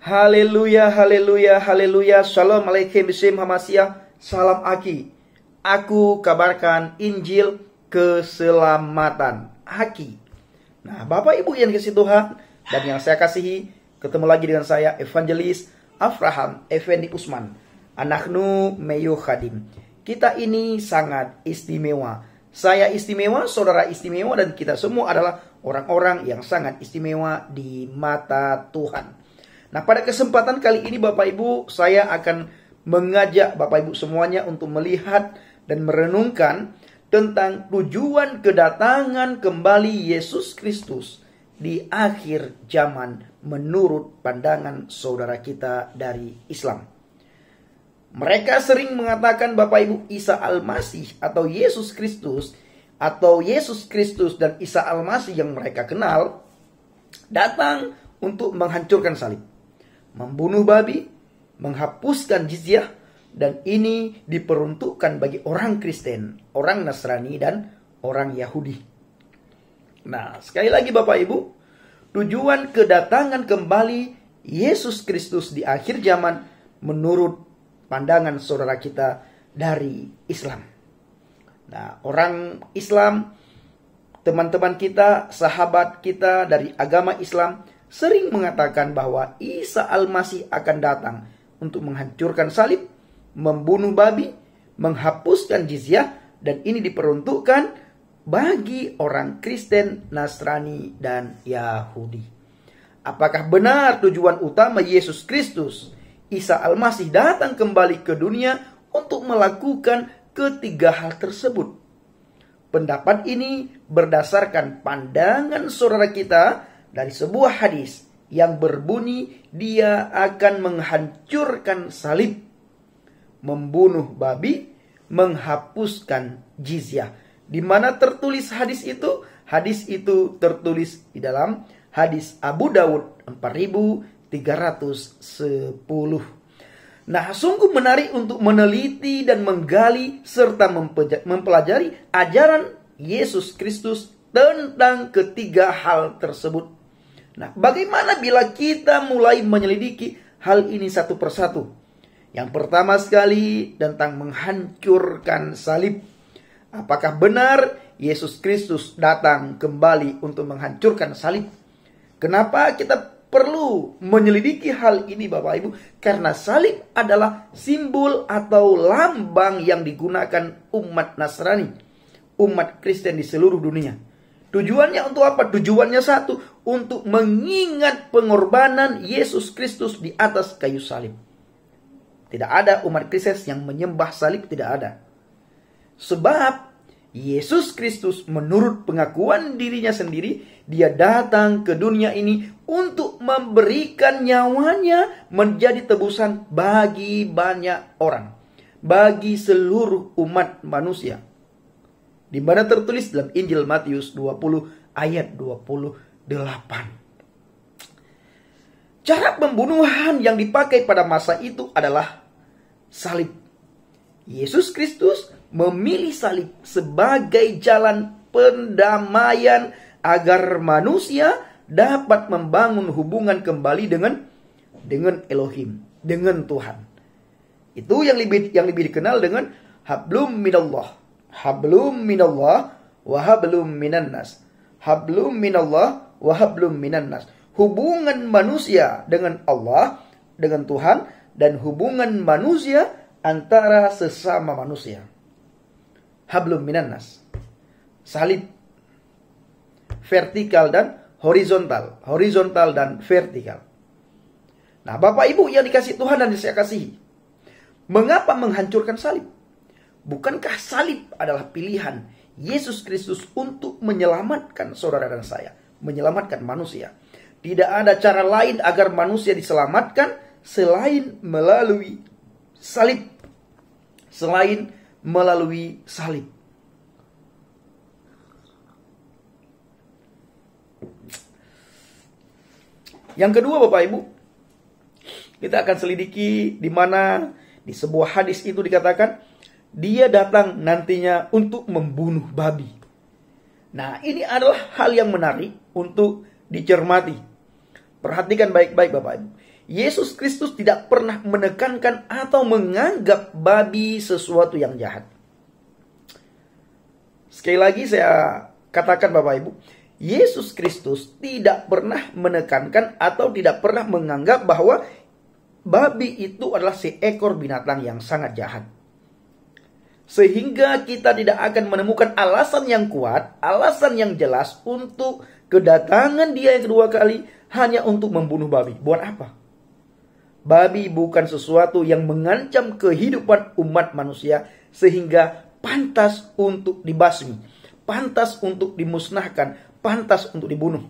Haleluya, haleluya, haleluya. Shalom alaikum bismillah Hamasia. Salam Aki. Aku kabarkan Injil keselamatan. Aki. Nah, Bapak Ibu yang dikasihi Tuhan dan yang saya kasihi, ketemu lagi dengan saya Evangelis Avraham Effendi Usman. Anaknu Meyo Khadim. Kita ini sangat istimewa. Saya istimewa, saudara istimewa, dan kita semua adalah orang-orang yang sangat istimewa di mata Tuhan. Nah, pada kesempatan kali ini Bapak Ibu, saya akan mengajak Bapak Ibu semuanya untuk melihat dan merenungkan tentang tujuan kedatangan kembali Yesus Kristus di akhir zaman menurut pandangan saudara kita dari Islam. Mereka sering mengatakan Bapak Ibu Isa Al-Masih atau Yesus Kristus dan Isa Al-Masih yang mereka kenal datang untuk menghancurkan salib, membunuh babi, menghapuskan jizyah, dan ini diperuntukkan bagi orang Kristen, orang Nasrani, dan orang Yahudi. Nah, sekali lagi Bapak Ibu, tujuan kedatangan kembali Yesus Kristus di akhir zaman menurut pandangan saudara kita dari Islam. Nah, orang Islam, teman-teman kita, sahabat kita dari agama Islam, sering mengatakan bahwa Isa Al-Masih akan datang untuk menghancurkan salib, membunuh babi, menghapuskan jizyah, dan ini diperuntukkan bagi orang Kristen, Nasrani, dan Yahudi. Apakah benar tujuan utama Yesus Kristus, Isa Al-Masih datang kembali ke dunia untuk melakukan ketiga hal tersebut? Pendapat ini berdasarkan pandangan saudara kita dari sebuah hadis yang berbunyi dia akan menghancurkan salib, membunuh babi, menghapuskan jizyah. Di mana tertulis hadis itu? Hadis itu tertulis di dalam hadis Abu Daud 4310. Nah, sungguh menarik untuk meneliti dan menggali serta mempelajari ajaran Yesus Kristus tentang ketiga hal tersebut. Nah, bagaimana bila kita mulai menyelidiki hal ini satu persatu? Yang pertama sekali tentang menghancurkan salib. Apakah benar Yesus Kristus datang kembali untuk menghancurkan salib? Kenapa kita perlu menyelidiki hal ini Bapak Ibu? Karena salib adalah simbol atau lambang yang digunakan umat Nasrani, umat Kristen di seluruh dunia. Tujuannya untuk apa? Tujuannya satu, untuk mengingat pengorbanan Yesus Kristus di atas kayu salib. Tidak ada umat Kristen yang menyembah salib, tidak ada. Sebab Yesus Kristus menurut pengakuan dirinya sendiri, dia datang ke dunia ini untuk memberikan nyawanya menjadi tebusan bagi banyak orang, bagi seluruh umat manusia. Di mana tertulis dalam Injil Matius 20 ayat 28. Cara pembunuhan yang dipakai pada masa itu adalah salib. Yesus Kristus memilih salib sebagai jalan pendamaian agar manusia dapat membangun hubungan kembali dengan Elohim, dengan Tuhan. Itu yang lebih dikenal dengan hablum minallah. Hablum minallah wa hablum minan nas. Hablum minallah wa hablum minan nas. Hubungan manusia dengan Allah, dengan Tuhan, dan hubungan manusia antara sesama manusia. Hablum minan nas. Salib vertikal dan horizontal, horizontal dan vertikal. Nah, Bapak Ibu yang dikasihi Tuhan dan saya kasihi, mengapa menghancurkan salib? Bukankah salib adalah pilihan Yesus Kristus untuk menyelamatkan saudara dan saya, menyelamatkan manusia? Tidak ada cara lain agar manusia diselamatkan selain melalui salib. Selain melalui salib. Yang kedua Bapak Ibu, kita akan selidiki di mana di sebuah hadis itu dikatakan dia datang nantinya untuk membunuh babi. Nah, ini adalah hal yang menarik untuk dicermati. Perhatikan baik-baik Bapak Ibu. Yesus Kristus tidak pernah menekankan atau menganggap babi sesuatu yang jahat. Sekali lagi saya katakan Bapak Ibu, Yesus Kristus tidak pernah menekankan atau tidak pernah menganggap bahwa babi itu adalah seekor binatang yang sangat jahat. Sehingga kita tidak akan menemukan alasan yang kuat, alasan yang jelas untuk kedatangan Dia yang kedua kali hanya untuk membunuh babi. Buat apa? Babi bukan sesuatu yang mengancam kehidupan umat manusia sehingga pantas untuk dibasmi, pantas untuk dimusnahkan, pantas untuk dibunuh.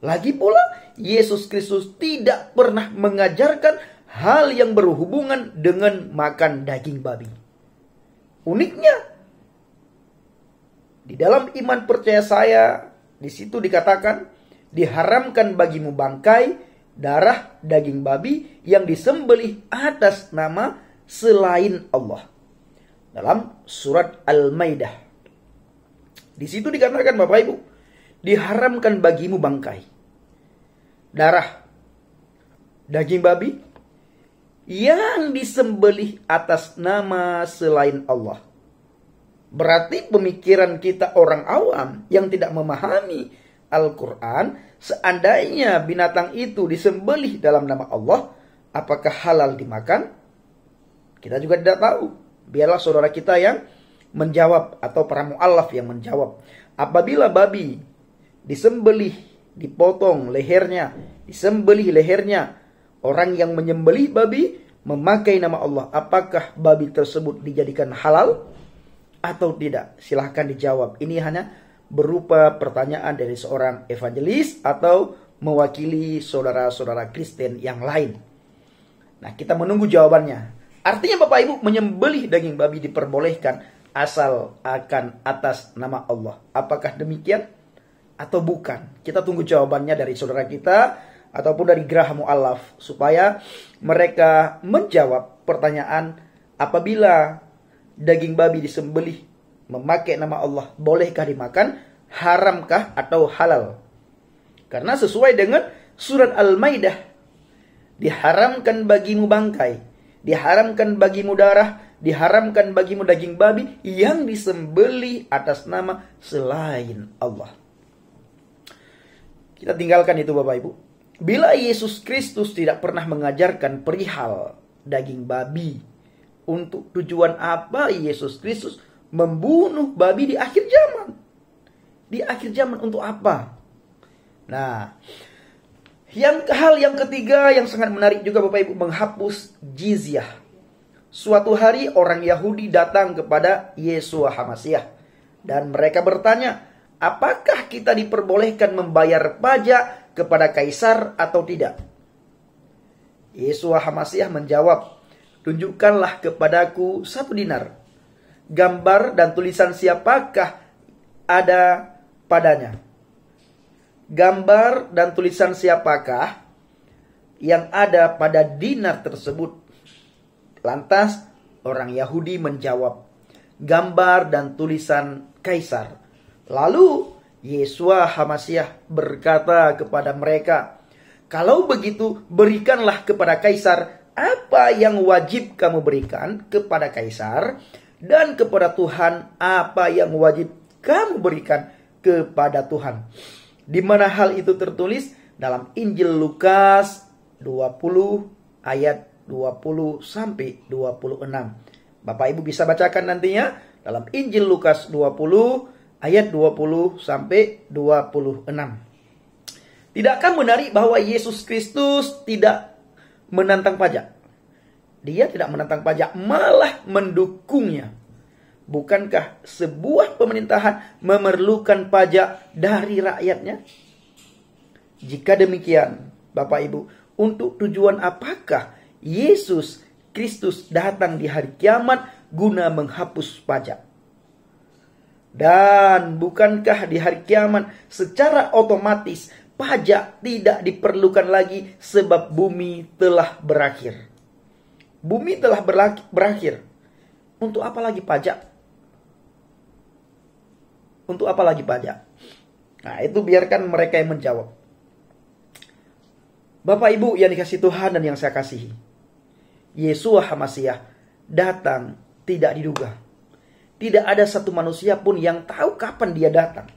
Lagi pula, Yesus Kristus tidak pernah mengajarkan hal yang berhubungan dengan makan daging babi. Uniknya, di dalam iman percaya saya, di situ dikatakan, diharamkan bagimu bangkai, darah, daging babi yang disembelih atas nama selain Allah. Dalam surat Al-Maidah. Di situ dikatakan Bapak Ibu, diharamkan bagimu bangkai, darah, daging babi yang disembelih atas nama selain Allah. Berarti pemikiran kita orang awam yang tidak memahami Al-Quran, seandainya binatang itu disembelih dalam nama Allah, apakah halal dimakan? Kita juga tidak tahu. Biarlah saudara kita yang menjawab, atau para mu'allaf yang menjawab. Apabila babi disembelih, dipotong lehernya, disembelih lehernya, orang yang menyembelih babi memakai nama Allah, apakah babi tersebut dijadikan halal atau tidak? Silahkan dijawab. Ini hanya berupa pertanyaan dari seorang evangelis atau mewakili saudara-saudara Kristen yang lain. Nah, kita menunggu jawabannya. Artinya Bapak Ibu, menyembelih daging babi diperbolehkan asal akan atas nama Allah. Apakah demikian atau bukan? Kita tunggu jawabannya dari saudara kita ataupun dari Geraha Mu'allaf, supaya mereka menjawab pertanyaan, apabila daging babi disembelih memakai nama Allah, bolehkah dimakan, haramkah atau halal? Karena sesuai dengan surat Al-Maidah, diharamkan bagimu bangkai, diharamkan bagimu darah, diharamkan bagimu daging babi yang disembelih atas nama selain Allah. Kita tinggalkan itu Bapak Ibu. Bila Yesus Kristus tidak pernah mengajarkan perihal daging babi, untuk tujuan apa Yesus Kristus membunuh babi di akhir zaman? Di akhir zaman untuk apa? Nah, hal yang ketiga yang sangat menarik juga Bapak Ibu, menghapus jizyah. Suatu hari orang Yahudi datang kepada Yeshua HaMasiah dan mereka bertanya, apakah kita diperbolehkan membayar pajak kepada kaisar atau tidak? Yeshua HaMasiah menjawab, tunjukkanlah kepadaku 1 dinar. Gambar dan tulisan siapakah ada padanya? Gambar dan tulisan siapakah yang ada pada dinar tersebut? Lantas orang Yahudi menjawab, gambar dan tulisan kaisar. Lalu Yeshua HaMasiah berkata kepada mereka, kalau begitu berikanlah kepada kaisar apa yang wajib kamu berikan kepada kaisar, dan kepada Tuhan apa yang wajib kamu berikan kepada Tuhan. Di mana hal itu tertulis? Dalam Injil Lukas 20 ayat 20 sampai 26. Bapak Ibu bisa bacakan nantinya dalam Injil Lukas 20 ayat 20 sampai 26. Tidakkah menarik bahwa Yesus Kristus tidak menantang pajak? Dia tidak menantang pajak, malah mendukungnya. Bukankah sebuah pemerintahan memerlukan pajak dari rakyatnya? Jika demikian, Bapak Ibu, untuk tujuan apakah Yesus Kristus datang di hari kiamat guna menghapus pajak? Dan bukankah di hari kiamat secara otomatis pajak tidak diperlukan lagi sebab bumi telah berakhir? Bumi telah berakhir. Untuk apa lagi pajak? Untuk apa lagi pajak? Nah, itu biarkan mereka yang menjawab. Bapak Ibu yang dikasihi Tuhan dan yang saya kasihi, Yeshua HaMasiah datang tidak diduga. Tidak ada satu manusia pun yang tahu kapan dia datang.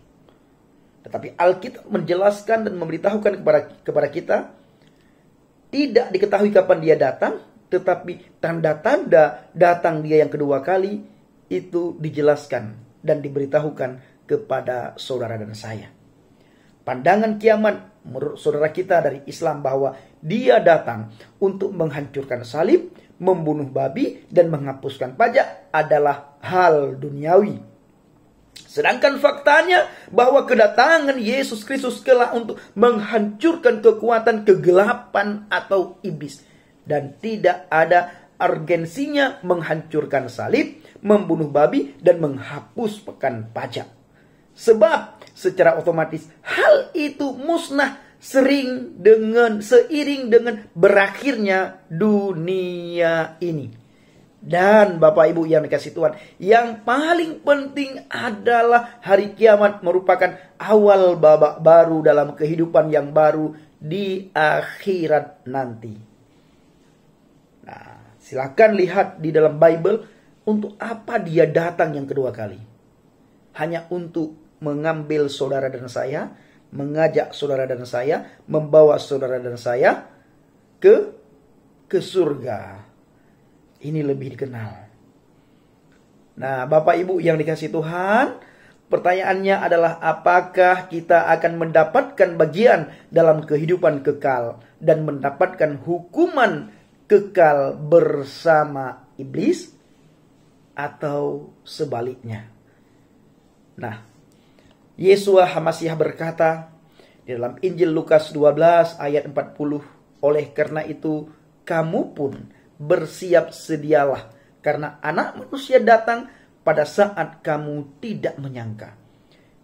Tetapi Alkitab menjelaskan dan memberitahukan kepada kita, tidak diketahui kapan dia datang, tetapi tanda-tanda datang dia yang kedua kali itu dijelaskan dan diberitahukan kepada saudara dan saya. Pandangan kiamat menurut saudara kita dari Islam bahwa dia datang untuk menghancurkan salib, membunuh babi, dan menghapuskan pajak adalah hal duniawi. Sedangkan faktanya bahwa kedatangan Yesus Kristus kelak untuk menghancurkan kekuatan kegelapan atau iblis. Dan tidak ada urgensinya menghancurkan salib, membunuh babi, dan menghapuskan pajak. Sebab secara otomatis hal itu musnah seiring dengan berakhirnya dunia ini. Dan Bapak Ibu yang dikasihi Tuhan, yang paling penting adalah hari kiamat merupakan awal babak baru dalam kehidupan yang baru di akhirat nanti. Nah, silakan lihat di dalam Bible untuk apa dia datang yang kedua kali. Hanya untuk mengambil saudara dan saya, mengajak saudara dan saya, membawa saudara dan saya ke surga. Ini lebih dikenal. Nah, Bapak Ibu yang dikasihi Tuhan, pertanyaannya adalah apakah kita akan mendapatkan bagian dalam kehidupan kekal dan mendapatkan hukuman kekal bersama iblis atau sebaliknya? Nah, Yeshua HaMasiah berkata di dalam Injil Lukas 12 ayat 40, oleh karena itu kamu pun bersiap sedialah, karena Anak Manusia datang pada saat kamu tidak menyangka.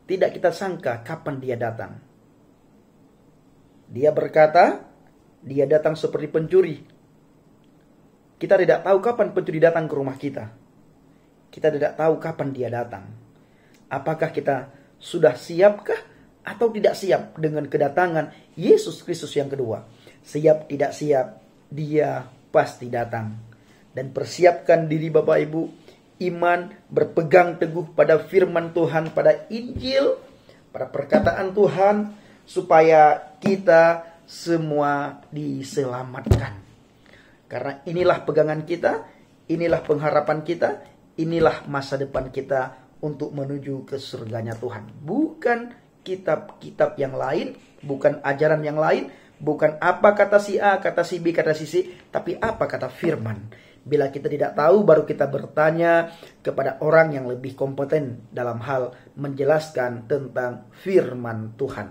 Tidak kita sangka kapan dia datang. Dia berkata, dia datang seperti pencuri. Kita tidak tahu kapan pencuri datang ke rumah kita. Kita tidak tahu kapan dia datang. Apakah kita sudah siapkah atau tidak siap dengan kedatangan Yesus Kristus yang kedua? Siap tidak siap, dia pasti datang. Dan persiapkan diri Bapak Ibu, iman, berpegang teguh pada firman Tuhan, pada Injil, pada perkataan Tuhan, supaya kita semua diselamatkan. Karena inilah pegangan kita, inilah pengharapan kita, inilah masa depan kita untuk menuju ke surganya Tuhan. Bukan kitab-kitab yang lain, bukan ajaran yang lain, bukan apa kata si A, kata si B, kata si C, tapi apa kata firman. Bila kita tidak tahu, baru kita bertanya kepada orang yang lebih kompeten dalam hal menjelaskan tentang firman Tuhan.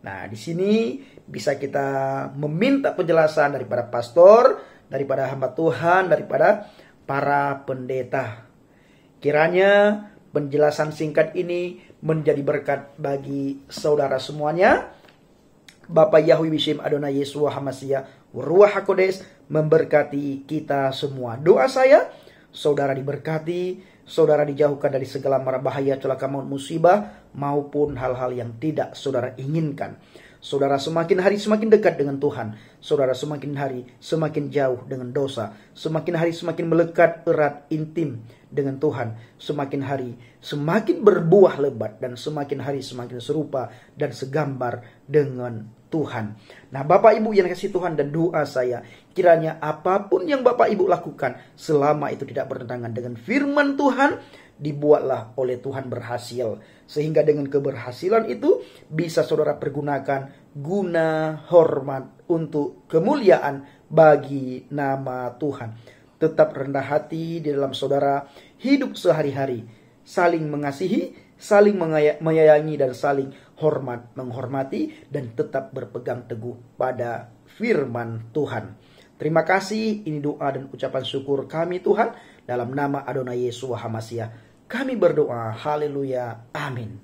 Nah, di sini bisa kita meminta penjelasan daripada pastor, daripada hamba Tuhan, daripada para pendeta. Kiranya penjelasan singkat ini menjadi berkat bagi saudara semuanya. Bapa Yahweh Bishem Adonai Yeshua HaMasiah Ruach HaKodesh memberkati kita semua. Doa saya, saudara diberkati, saudara dijauhkan dari segala mara bahaya, celaka maut, musibah, maupun hal-hal yang tidak saudara inginkan. Saudara semakin hari semakin dekat dengan Tuhan. Saudara semakin hari semakin jauh dengan dosa. Semakin hari semakin melekat erat intim dengan Tuhan. Semakin hari semakin berbuah lebat. Dan semakin hari semakin serupa dan segambar dengan Tuhan. Nah, Bapak Ibu yang kasih Tuhan, dan doa saya, kiranya apapun yang Bapak Ibu lakukan, selama itu tidak bertentangan dengan firman Tuhan, dibuatlah oleh Tuhan berhasil. Sehingga dengan keberhasilan itu bisa saudara pergunakan guna hormat untuk kemuliaan bagi nama Tuhan. Tetap rendah hati di dalam saudara hidup sehari-hari, saling mengasihi, saling menyayangi, dan saling menghormati, dan tetap berpegang teguh pada firman Tuhan. Terima kasih, ini doa dan ucapan syukur kami Tuhan, dalam nama Adonai Yeshua HaMasiah kami berdoa, haleluya, amin.